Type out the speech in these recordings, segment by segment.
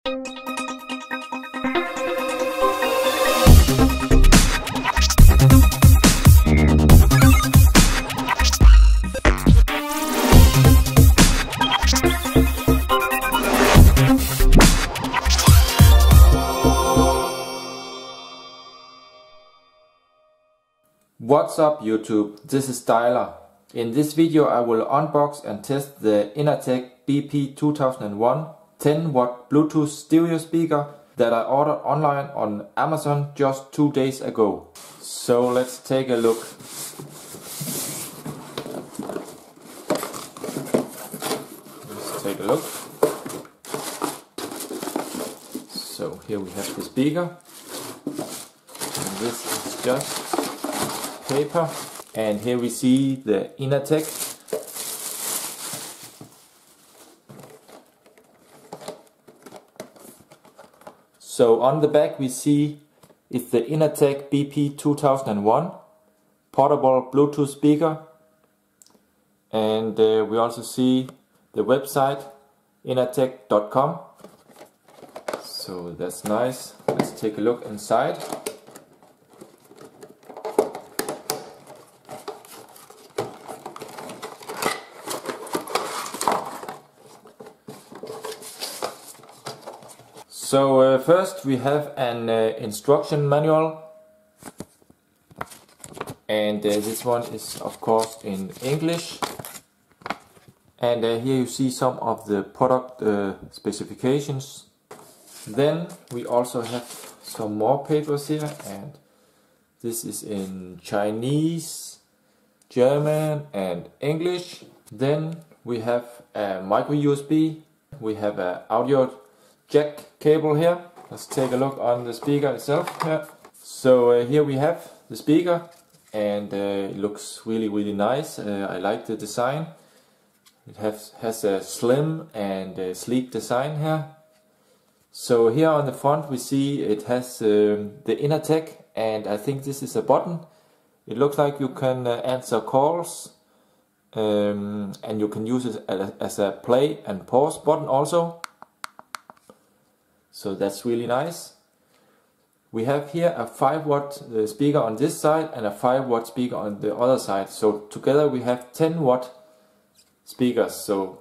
What's up YouTube, this is Styler. In this video I will unbox and test the Inateck BP2001 10 watt Bluetooth stereo speaker that I ordered online on Amazon just 2 days ago. So let's take a look. Let's take a look. So here we have the speaker. And this is just paper, and here we see the Inateck. So on the back we see it's the Inateck BP2001 portable Bluetooth speaker, and we also see the website inateck.com. So that's nice. Let's take a look inside. So first we have an instruction manual, and this one is of course in English, and here you see some of the product specifications. Then we also have some more papers here, and this is in Chinese, German and English. Then we have a micro USB, we have an audio jack cable here. Let's take a look on the speaker itself here. So here we have the speaker, and it looks really nice. I like the design. It has a slim and sleek design here. So here on the front we see it has the Inateck, and I think this is a button. It looks like you can answer calls, and you can use it as a play and pause button also. So that's really nice. We have here a 5 watt speaker on this side and a 5 watt speaker on the other side. So together we have 10 watt speakers. So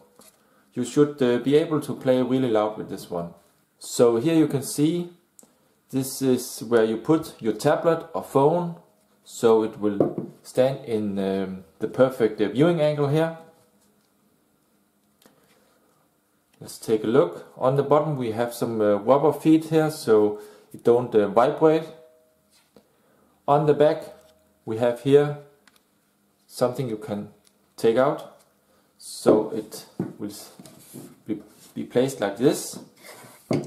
you should be able to play really loud with this one. So here you can see this is where you put your tablet or phone, so it will stand in the perfect viewing angle here. Let's take a look. On the bottom we have some rubber feet here, so it don't vibrate. On the back we have here something you can take out, so it will be placed like this,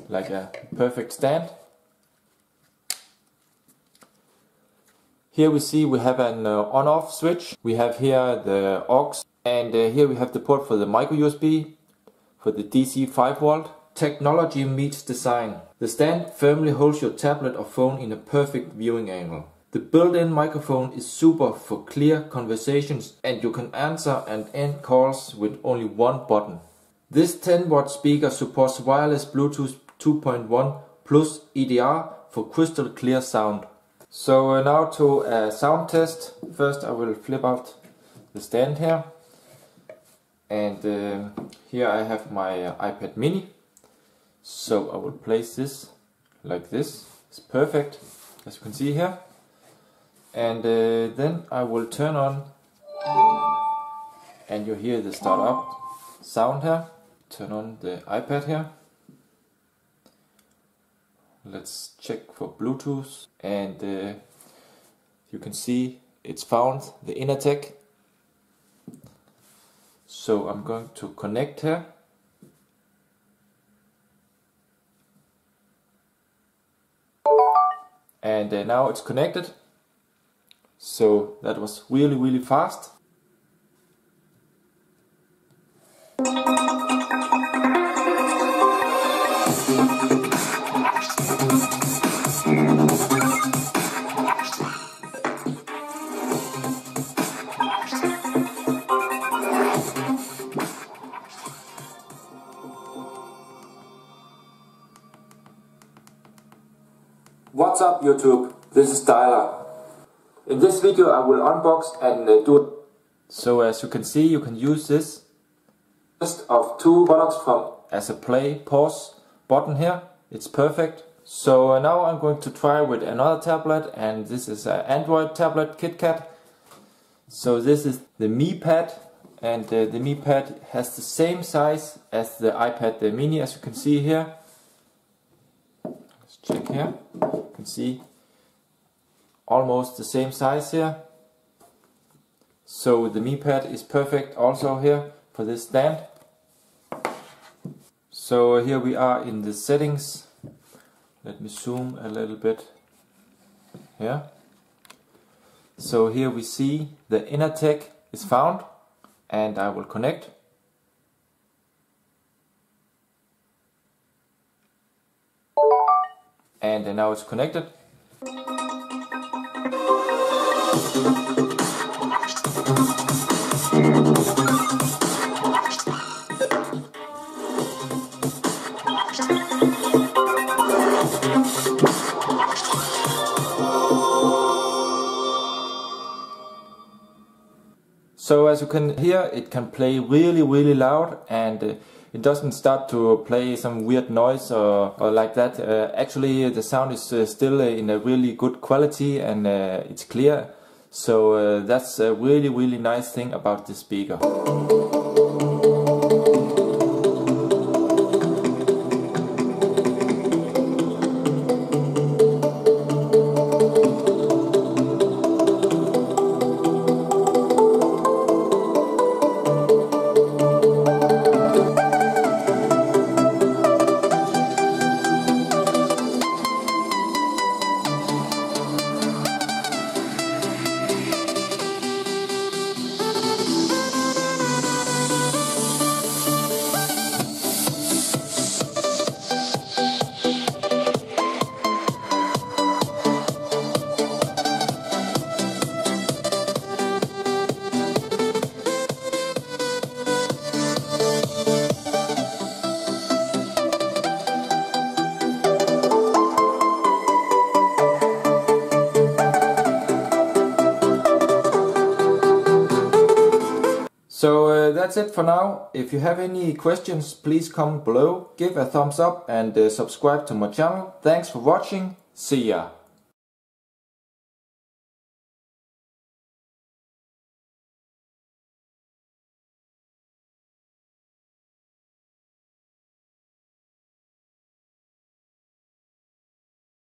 like a perfect stand. Here we see we have an on-off switch. We have here the aux, and here we have the port for the micro USB, for the DC 5 volt. Technology meets design. The stand firmly holds your tablet or phone in a perfect viewing angle. The built-in microphone is super for clear conversations, and you can answer and end calls with only one button. This 10 watt speaker supports wireless Bluetooth 2.1 plus EDR for crystal clear sound. So now to a sound test. First I will flip out the stand here. And here I have my iPad mini, so I will place this like this. It's perfect, as you can see here. And then I will turn on, and you hear the start up sound here. Turn on the iPad here. Let's check for Bluetooth, and you can see it's found the Inateck. So I'm going to connect here. And now it's connected. So that was really fast. What's up YouTube, this is Dialer. In this video I will unbox and do it. So as you can see, you can use this list of two products from as a play pause button here. It's perfect. So now I'm going to try with another tablet, and this is an Android tablet, KitKat. So this is the Mi Pad, and the Mi Pad has the same size as the iPad mini, as you can see here. Let's check here. You can see almost the same size here. So the Mi Pad is perfect also here for this stand. So here we are in the settings. Let me zoom a little bit here. So here we see the Inateck is found, and I will connect. And now it's connected. So as you can hear, it can play really loud, and it doesn't start to play some weird noise or like that. Actually the sound is still in a really good quality, and it's clear. So that's a really nice thing about this speaker. So that's it for now. If you have any questions, please comment below, give a thumbs up and subscribe to my channel. Thanks for watching. See ya.